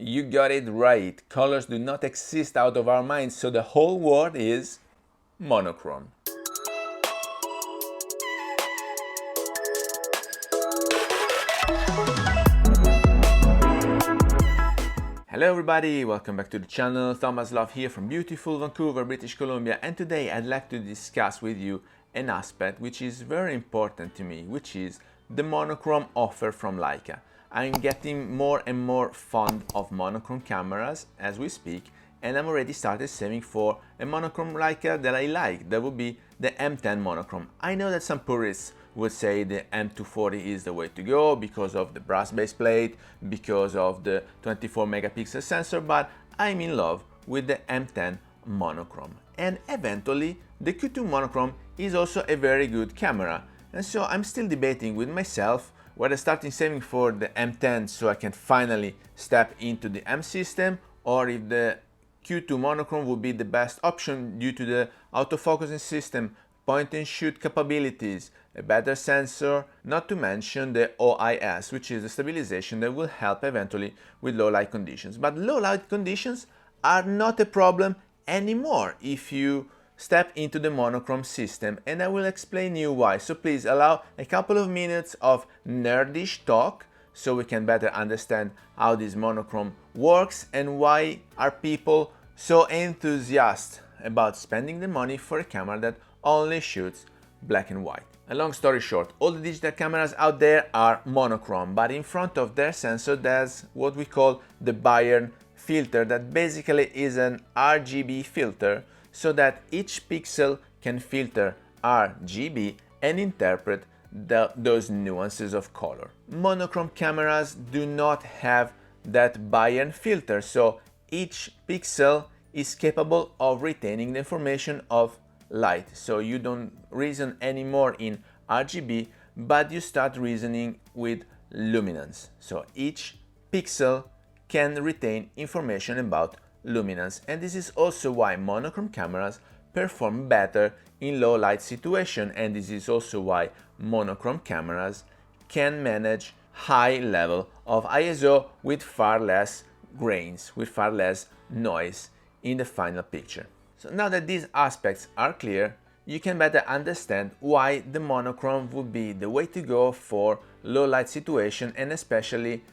You got it right. Colors do not exist out of our minds, so the whole word is monochrome. Hello everybody, welcome back to the channel. Thomas Love here from beautiful Vancouver, British Columbia, and today I'd like to discuss with you an aspect which is very important to me, which is the monochrome offer from Leica. I'm getting more and more fond of monochrome cameras as we speak, and I'm already started saving for a monochrome Leica that I like. That would be the M10 monochrome. I know that some purists would say the M240 is the way to go because of the brass base plate, because of the 24 megapixel sensor, but I'm in love with the M10 monochrome. And eventually the Q2 monochrome is also a very good camera. And so I'm still debating with myself whether starting saving for the M10 so I can finally step into the M system, or if the Q2 monochrome would be the best option due to the autofocusing system, point and shoot capabilities, a better sensor, not to mention the OIS, which is the stabilization that will help eventually with low light conditions. But low light conditions are not a problem anymore if you step into the monochrome system, and I will explain you why. So please allow a couple of minutes of nerdish talk so we can better understand how this monochrome works and why are people so enthusiastic about spending the money for a camera that only shoots black and white. A long story short, all the digital cameras out there are monochrome, but in front of their sensor there's what we call the Bayern filter, that basically is an RGB filter so that each pixel can filter RGB and interpret those nuances of color. Monochrome cameras do not have that Bayern filter, so each pixel is capable of retaining the information of light. So you don't reason anymore in RGB, but you start reasoning with luminance. So each pixel can retain information about luminance, and this is also why monochrome cameras perform better in low light situation, and this is also why monochrome cameras can manage high level of ISO with far less grains, with far less noise in the final picture. So now that these aspects are clear, you can better understand why the monochrome would be the way to go for low light situation and especially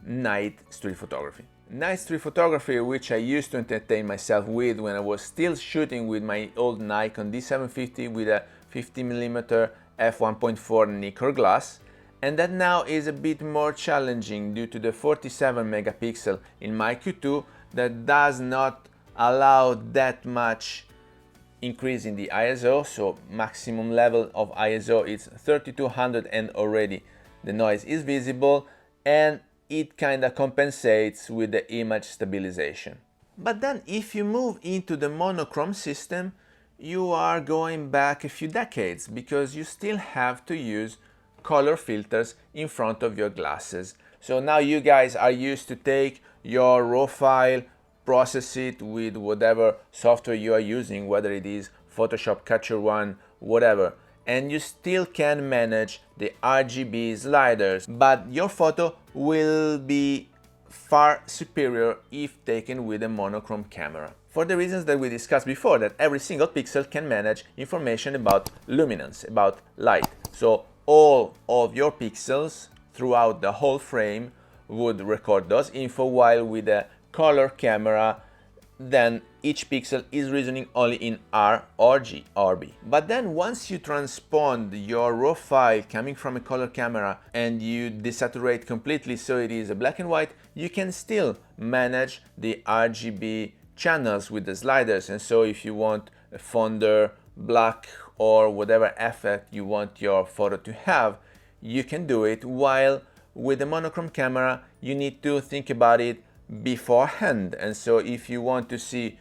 night street photography. Night street photography, which I used to entertain myself with when I was still shooting with my old Nikon D750 with a 50mm f1.4 Nikkor glass, and that now is a bit more challenging due to the 47 megapixel in my Q2 that does not allow that much increase in the ISO, so maximum level of ISO is 3200 and already the noise is visible, and it kinda compensates with the image stabilization. But then if you move into the monochrome system, you are going back a few decades because you still have to use color filters in front of your glasses. So now you guys are used to take your raw file, process it with whatever software you are using, whether it is Photoshop, Capture One, whatever, and you still can manage the RGB sliders, but your photo will be far superior if taken with a monochrome camera. For the reasons that we discussed before, that every single pixel can manage information about luminance, about light. So all of your pixels throughout the whole frame would record those info, while with a color camera then each pixel is reasoning only in R or G or B. But then once you transpond your raw file coming from a color camera and you desaturate completely so it is a black and white, you can still manage the RGB channels with the sliders. And so if you want a fonder, black, or whatever effect you want your photo to have, you can do it, while with a monochrome camera you need to think about it beforehand. And so if you want to see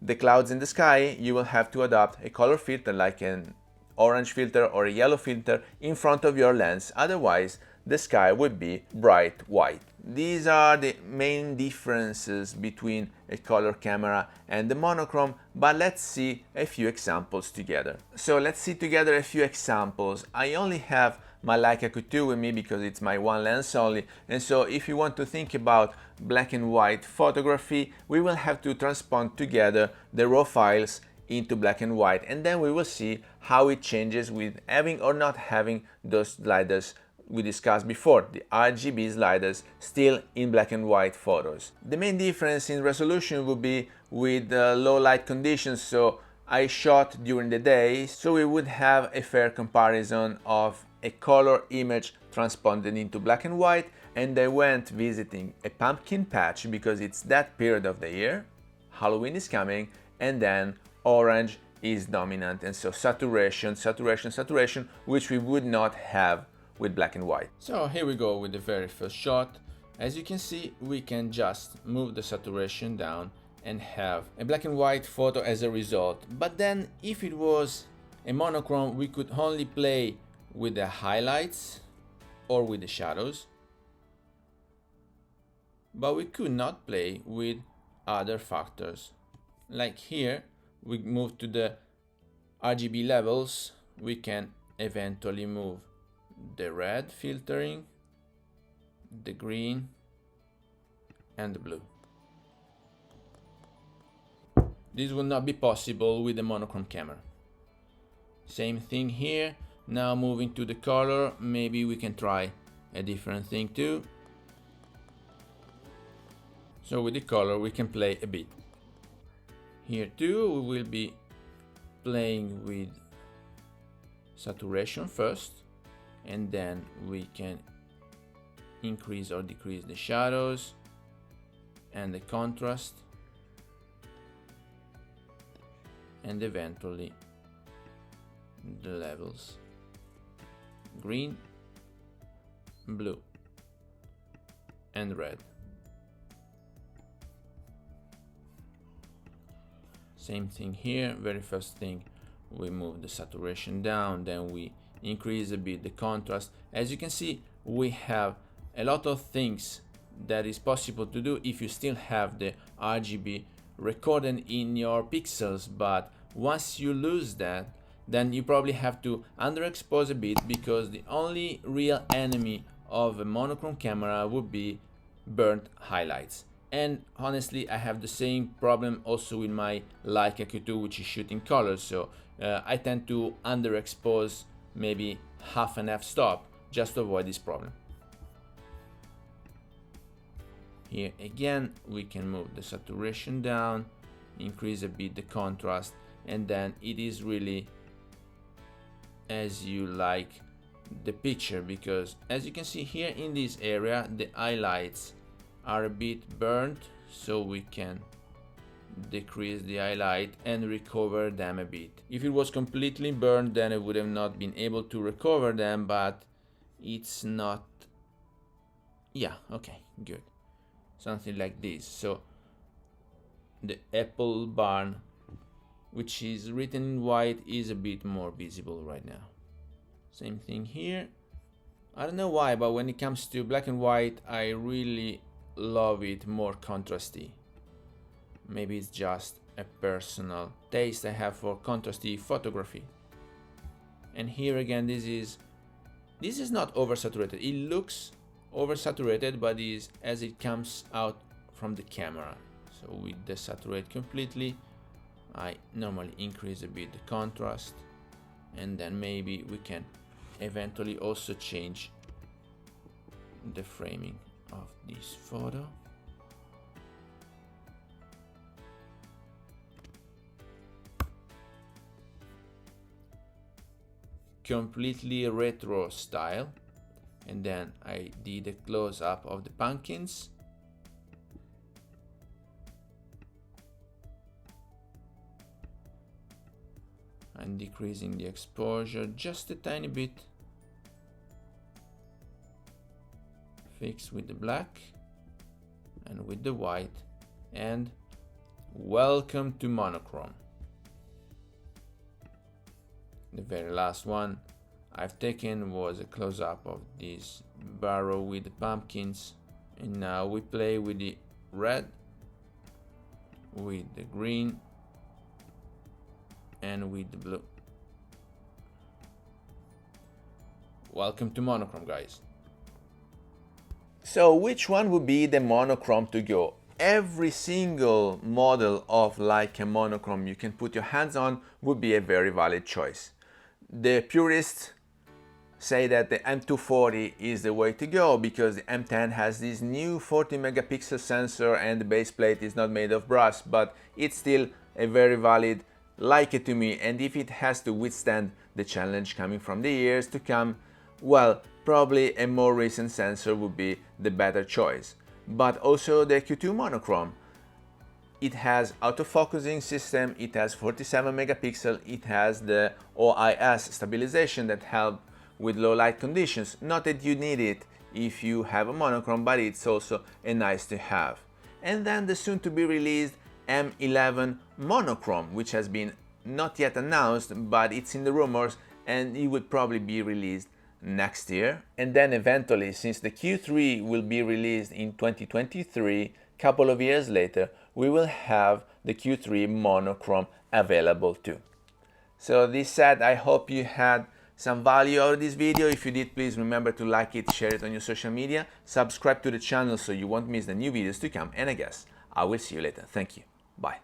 the clouds in the sky, you will have to adopt a color filter like an orange filter or a yellow filter in front of your lens, otherwise the sky would be bright white. These are the main differences between a color camera and the monochrome, but let's see a few examples together. So let's see together a few examples. I only have my Leica Q2 with me because it's my one lens only. And so if you want to think about black and white photography, we will have to transpond together the raw files into black and white, and then we will see how it changes with having or not having those sliders we discussed before, the RGB sliders still in black and white photos. The main difference in resolution would be with low light conditions, so I shot during the day, so we would have a fair comparison of a color image transponded into black and white. And I went visiting a pumpkin patch because it's that period of the year, Halloween is coming, and then orange is dominant, and so saturation, which we would not have with black and white. So here we go with the very first shot. As you can see, we can just move the saturation down and have a black and white photo as a result. But then if it was a monochrome, we could only play with the highlights or with the shadows, but we could not play with other factors. Like here, we move to the RGB levels, we can eventually move the red filtering, the green, and the blue. This will not be possible with the monochrome camera. Same thing here. Now moving to the color, maybe we can try a different thing too. So with the color we can play a bit. Here too we will be playing with saturation first, and then we can increase or decrease the shadows and the contrast, and eventually the levels: green, blue, and red. Same thing here. Very first thing, we move the saturation down, then we increase a bit the contrast. As you can see, we have a lot of things that is possible to do if you still have the RGB recorded in your pixels, but once you lose that, then you probably have to underexpose a bit, because the only real enemy of a monochrome camera would be burnt highlights. And honestly, I have the same problem also with my Leica Q2, which is shooting colors, so I tend to underexpose maybe half and half stop just to avoid this problem. Here again, we can move the saturation down, increase a bit the contrast, and then it is really as you like the picture, because as you can see here in this area, the highlights are a bit burnt, so we can decrease the highlight and recover them a bit. If it was completely burned, then I would have not been able to recover them, but it's not. Yeah, okay, good. Something like this. So the apple barn, which is written in white, is a bit more visible right now. Same thing here. I don't know why, but when it comes to black and white, I really love it more contrasty. Maybe it's just a personal taste I have for contrasty photography. And here again, this is not oversaturated. It looks oversaturated, but is as it comes out from the camera. So we desaturate completely. I normally increase a bit the contrast, and then maybe we can eventually also change the framing of this photo. Completely retro style, and then I did a close-up of the pumpkins. I'm decreasing the exposure just a tiny bit. Fix with the black and with the white, and welcome to monochrome. The very last one I've taken was a close-up of this barrow with the pumpkins, and now we play with the red, with the green, and with the blue. welcome to Monochrome, guys. So which one would be the monochrome to go? Every single model of Leica monochrome you can put your hands on would be a very valid choice. The purists say that the M240 is the way to go because the M10 has this new 40 megapixel sensor and the base plate is not made of brass, but it's still a very valid Leica to me, and if it has to withstand the challenge coming from the years to come, well, probably a more recent sensor would be the better choice. But also the Q2 monochrome. It has autofocusing system, it has 47 megapixel, it has the OIS stabilization that help with low light conditions. Not that you need it if you have a monochrome, but it's also a nice to have. And then the soon to be released M11 monochrome, which has been not yet announced, but it's in the rumors and it would probably be released next year. And then eventually, since the Q3 will be released in 2023, couple of years later, we will have the Q3 monochrome available too. So this said, I hope you had some value out of this video. If you did, please remember to like it, share it on your social media, subscribe to the channel so you won't miss the new videos to come, and I guess I will see you later. Thank you. Bye.